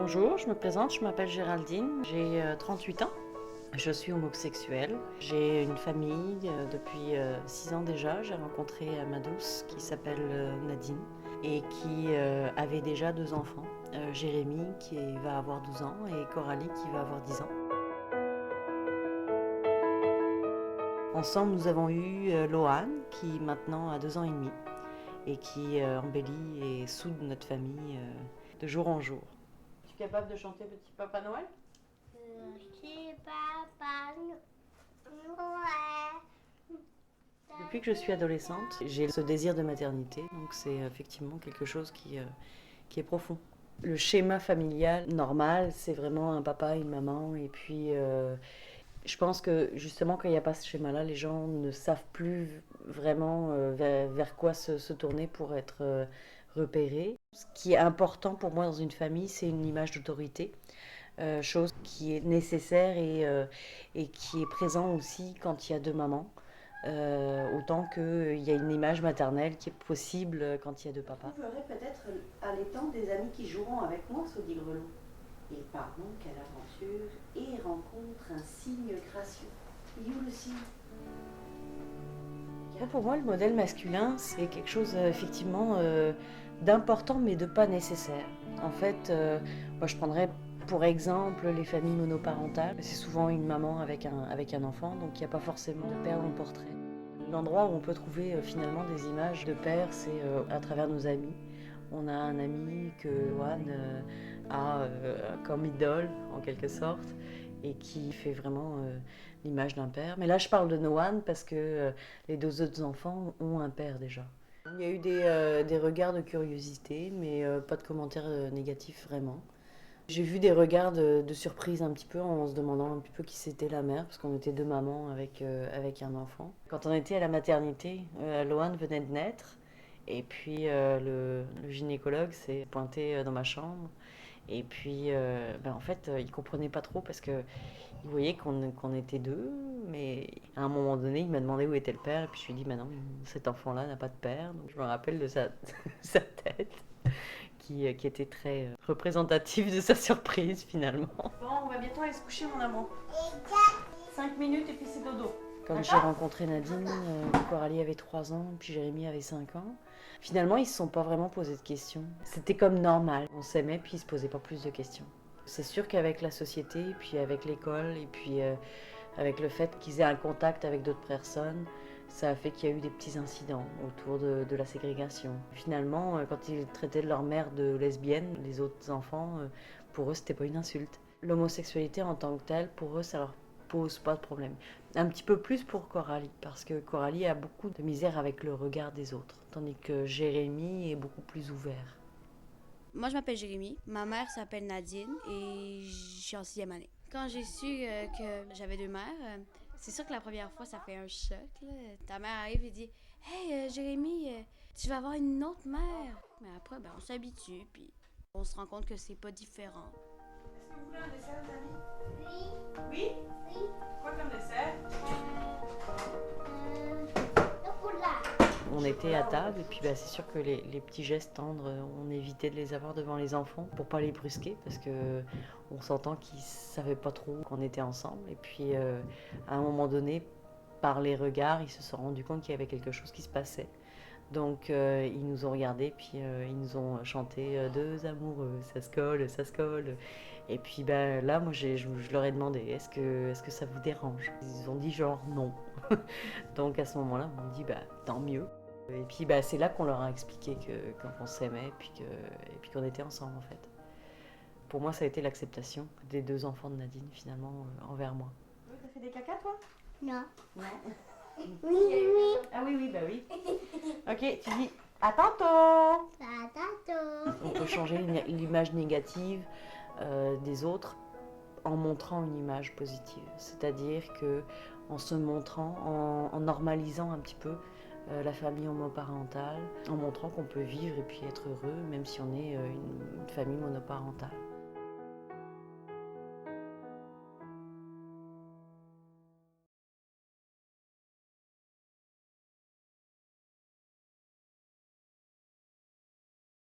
Bonjour, je me présente, je m'appelle Géraldine, j'ai 38 ans. Je suis homosexuelle. J'ai une famille depuis 6 ans déjà. J'ai rencontré ma douce qui s'appelle Nadine et qui avait déjà 2 enfants. Jérémy qui va avoir 12 ans et Coralie qui va avoir 10 ans. Ensemble, nous avons eu Loane qui maintenant a 2 ans et demi et qui embellit et soude notre famille de jour en jour. Tu es capable de chanter Petit Papa Noël ? Petit Papa Noël. Depuis que je suis adolescente, j'ai ce désir de maternité, donc c'est effectivement quelque chose qui est profond. Le schéma familial normal, c'est vraiment un papa et une maman, et puis je pense que justement quand il n'y a pas ce schéma-là, les gens ne savent plus vraiment vers quoi se tourner pour être repérés. Ce qui est important pour moi dans une famille, c'est une image d'autorité. Chose qui est nécessaire et qui est présent aussi quand il y a 2 mamans. Autant qu'il y a une image maternelle qui est possible quand il y a 2 papas. Vous verrez peut-être à l'étang des amis qui joueront avec moi, se dit Grelot. Ils partent donc à l'aventure et rencontrent un cygne gracieux. You le cygne. Pour moi, le modèle masculin, c'est quelque chose effectivement d'important mais de pas nécessaire. En fait, moi je prendrais pour exemple les familles monoparentales. C'est souvent une maman avec un enfant, donc il n'y a pas forcément de père dans le portrait. L'endroit où on peut trouver finalement des images de père, c'est à travers nos amis. On a un ami que Loane a comme idole, en quelque sorte, et qui fait vraiment l'image d'un père. Mais là, je parle de Noan parce que les 2 autres enfants ont un père déjà. Il y a eu des regards de curiosité, mais pas de commentaires négatifs vraiment. J'ai vu des regards de surprise un petit peu en se demandant un petit peu qui c'était la mère, parce qu'on était 2 mamans avec un enfant. Quand on était à la maternité, Loane venait de naître, et puis le gynécologue s'est pointé dans ma chambre. Et puis, en fait, il comprenait pas trop parce que il voyait qu'on était 2, mais à un moment donné, il m'a demandé où était le père, et puis je lui ai dit, non, cet enfant-là n'a pas de père. Donc je me rappelle de sa tête qui était très représentative de sa surprise finalement. Bon, on va bientôt aller se coucher, mon amour. 5 minutes et puis c'est dodo. Quand j'ai rencontré Nadine, Coralie avait 3 ans, puis Jérémy avait 5 ans. Finalement, ils ne se sont pas vraiment posé de questions. C'était comme normal. On s'aimait, puis ils ne se posaient pas plus de questions. C'est sûr qu'avec la société, puis avec l'école, et puis avec le fait qu'ils aient un contact avec d'autres personnes, ça a fait qu'il y a eu des petits incidents autour de la ségrégation. Finalement, quand ils traitaient leur mère de lesbienne, les autres enfants, pour eux, c'était pas une insulte. L'homosexualité en tant que telle, pour eux, ça leur pose pas de problème. Un petit peu plus pour Coralie, parce que Coralie a beaucoup de misère avec le regard des autres, tandis que Jérémy est beaucoup plus ouvert. Moi, je m'appelle Jérémy. Ma mère s'appelle Nadine et je suis en 6e année. Quand j'ai su que j'avais 2 mères, c'est sûr que la première fois, ça fait un choc. Là. Ta mère arrive et dit « Hey, Jérémy, tu vas avoir une autre mère. » Mais après, on s'habitue puis on se rend compte que c'est pas différent. Est-ce que vous voulez un dessert, les amis? Oui. Oui? Oui. Quoi comme dessert? Chocolat. On était à table et puis c'est sûr que les petits gestes tendres, on évitait de les avoir devant les enfants pour pas les brusquer parce que on s'entend qu'ils savaient pas trop qu'on était ensemble. Et puis à un moment donné, par les regards, ils se sont rendus compte qu'il y avait quelque chose qui se passait. Donc ils nous ont regardés, puis ils nous ont chanté deux amoureux, ça se colle, ça se colle. Et puis là, moi, je leur ai demandé, est-ce que ça vous dérange? Ils ont dit genre non. Donc à ce moment-là, on me dit tant mieux. Et puis c'est là qu'on leur a expliqué qu'on s'aimait et puis qu'on était ensemble en fait. Pour moi, ça a été l'acceptation des 2 enfants de Nadine finalement envers moi. Oui, t'as fait des caca toi? Non. Non. Oui, oui. Ah oui, oui. Ok, tu dis à tantôt. Tatato. On peut changer l'image négative des autres en montrant une image positive. C'est-à-dire que en se montrant, en normalisant un petit peu la famille homoparentale, en montrant qu'on peut vivre et puis être heureux même si on est une famille monoparentale.